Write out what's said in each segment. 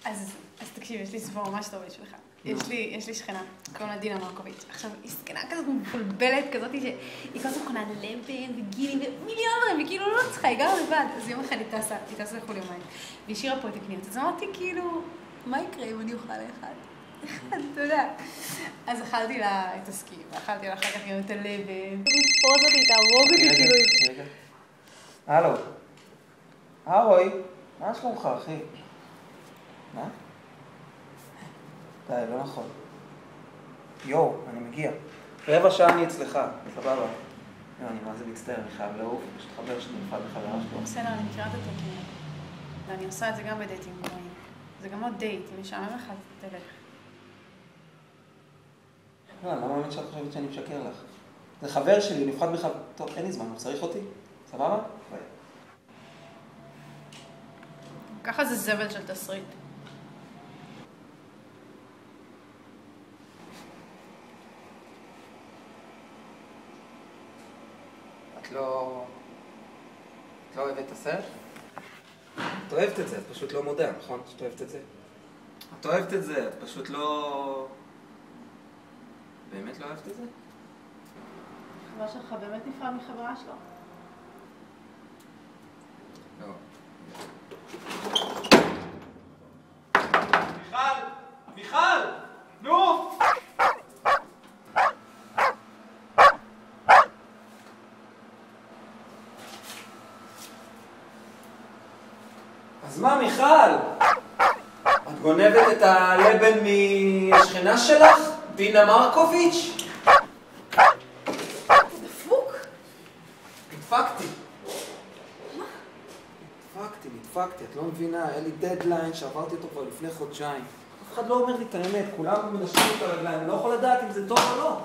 אז תקשיב, יש לי סיפור ממש טוב בשבילך. יש לי שכנה, קוראים לה דינה מרקוביץ'. עכשיו, היא שכנה כזאת מבולבלת, כזאת שהיא כל הזמן קונה לבן וגילים ומיליון דברים, וכאילו לא צריכה, היא גרה לבד. אז יום אחד היא טסה לחול יומיים, והיא השאירה פה את הקניות. אז אמרתי, כאילו, מה יקרה אם אני אוכל אחד? אתה יודע. אז אכלתי לה את הסקים, ואכלתי לה אחר כך גם את הלבן. תתפוס אותי, תהרוג אותי, כאילו. רגע. הלו. רוי, מה שלומך, אחי? מה? די, לא נכון. אני מגיע. רבע שעה אני אצלך, סבבה. אני מה זה מצטער, אני חייב לעוף, פשוט חבר שלי נפרד בחברה שלו. בסדר, אני מכירה את התקנים. ואני עושה את זה גם בדייטים גבוהים. זה גם עוד דייט, אם משעמם לך, תלך. לא, למה באמת שאת חושבת שאני משקר לך? זה חבר שלי, נפרד בחבר... טוב, אין לי זמן, הוא צריך אותי? סבבה? ביי. ככה זה זבל של תסריט. את לא אוהבת את הסרט? את אוהבת את זה, את פשוט לא מודה, נכון? שאת אוהבת את זה? את אוהבת את זה, את פשוט לא... באמת לא אוהבת את זה? החבר שלך באמת נפרד מחברה שלו? לא. מיכל! נו! אז מה, מיכל? את גונבת את הלבן מהשכנה שלך? דינה מרקוביץ'? דפוק? נדפקתי. מה? נדפקתי, את לא מבינה, היה לי דדליין שעברתי אותו כבר לפני חודשיים. אף אחד לא אומר לי את האמת, כולם מנשקים את הרגליים, אני לא יכול לדעת אם זה טוב או לא.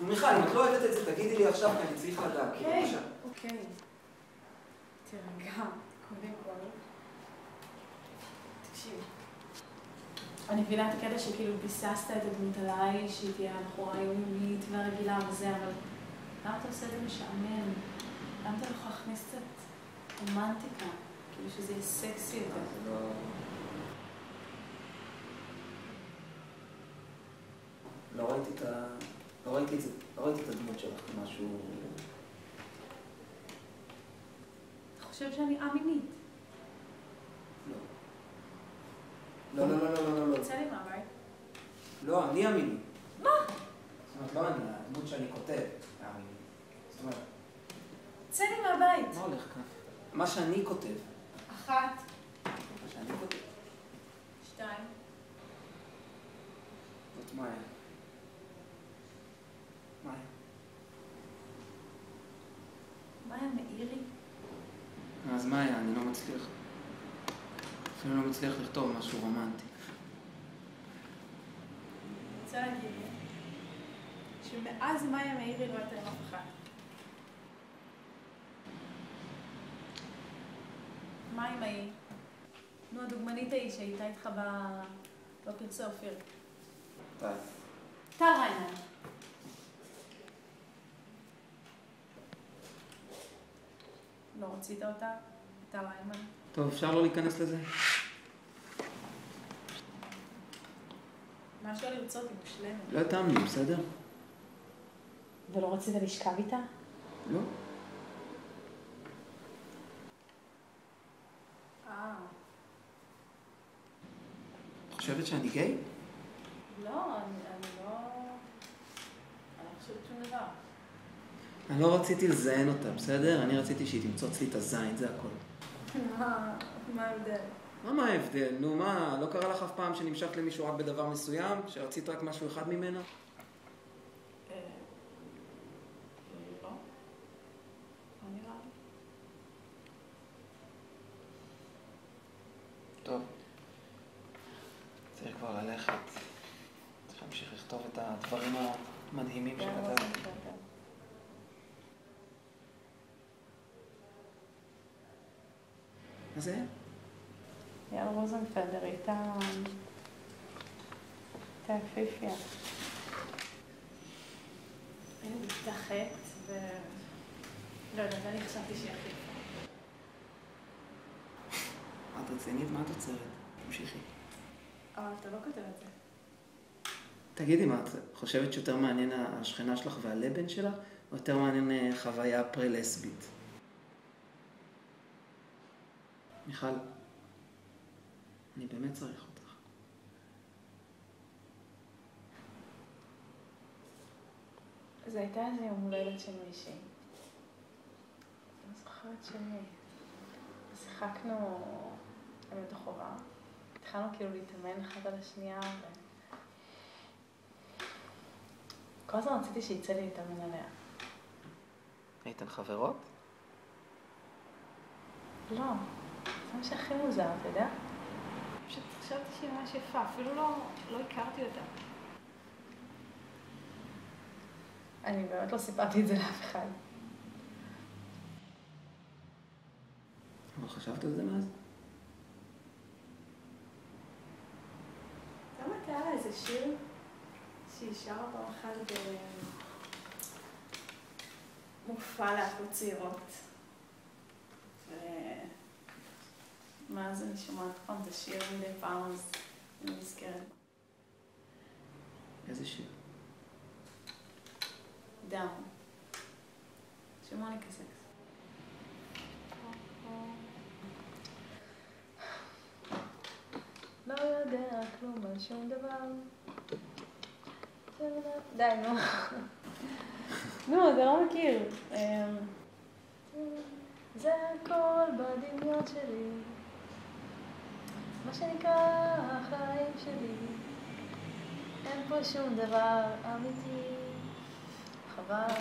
מיכל, אם את לא אוהבת את זה, תגידי לי עכשיו, כי אני צריך לדעת. אוקיי. תרגע, קודם כל. תקשיב. אני מבינה את הקטע שכאילו ביססת את הדמות עליי, שהיא תהיה הבחורה היומיומית והרגילה וזה, אבל למה אתה עושה את זה משעמם? למה אתה לא יכול להכניס קצת רומנטיקה? כאילו שזה יהיה סקסי יותר. לא ראיתי את הדמות שלך כמשהו... אתה חושב שאני א-מינית? לא. יצא לי מהבית. לא, אני א-מיני. מה? זאת אומרת, לא אני, הדמות שאני כותב, א-מיני. זאת אומרת... יצא לי מהבית. מה הולך כאן? מה שאני כותב. 1. מה שאני כותב. 2. זאת מאיה. מאיה מאירי? אז מאיה, אני לא מצליח. אפילו לא מצליח לכתוב משהו רומנטי. אני רוצה להגיד לי שמאז מאיה מאירי לא הייתה עם אף אחד. מה עם ההיא? נו, הדוגמנית ההיא שהייתה איתך בפרסי אופיר. טל ריינר. לא רצית אותה? טל ריינר. טוב, אפשר לא להיכנס לזה? מה אפשר לרצות? היא מושלמת. לא התאמנו, בסדר? ולא רצית לשכב איתה? לא. חושבת שאני גיי? לא, אני לא חושבת שום דבר. אני לא רציתי לזיין אותה, בסדר? אני רציתי שהיא תמצוץ לי את הזין, זה הכל. מה ההבדל? מה ההבדל? נו, מה? לא קרה לך אף פעם שנמשכת למישהו רק בדבר מסוים? שרצית רק משהו אחד ממנו? לא. לא נראה לי. טוב. צריך כבר ללכת. צריך להמשיך לכתוב את הדברים המדהימים שכתבתי. מה זה? יאל רוזנפלדר הייתה יפהפייה. היינו בכיתה ח' לא יודעת, אני חשבתי שהיא הכי יפה. את רצינית? מה את עוצרת? תמשיכי. אבל אתה לא כותב את זה. תגידי, מה, את חושבת שיותר מעניין השכנה שלך והלבן שלך, או יותר מעניין חוויה פרה-לסבית? מיכל, אני באמת צריך אותך. זה הייתה איזה יום הולדת של מישהי. אני זוכרת שמי. שיחקנו אמת החובה. התחלנו כאילו להתאמן אחד על השנייה כל הזמן רציתי שיצא לי להתאמן עליה. הייתן חברות? לא, זה מה שהכי מוזר, אתה יודע? פשוט חשבתי שהיא ממש יפה, אפילו לא הכרתי אותה. אני באמת לא סיפרתי את זה לאף אחד. אבל חשבת על זה מאז? למה היה לה איזה שיר שהיא שרה פעם אחת במופע להקות צעירות. ומאז אני שומעת פעם את השיר מדי פעם, אז אני נזכרת. איזה שיר? דאון. של מוניקה סקס. לא יודע כלום על שום דבר. די, נו. נו, אתה לא מכיר. זה הכל בדמיון שלי. מה שנקרא החיים שלי. אין פה שום דבר אמיתי. חבל.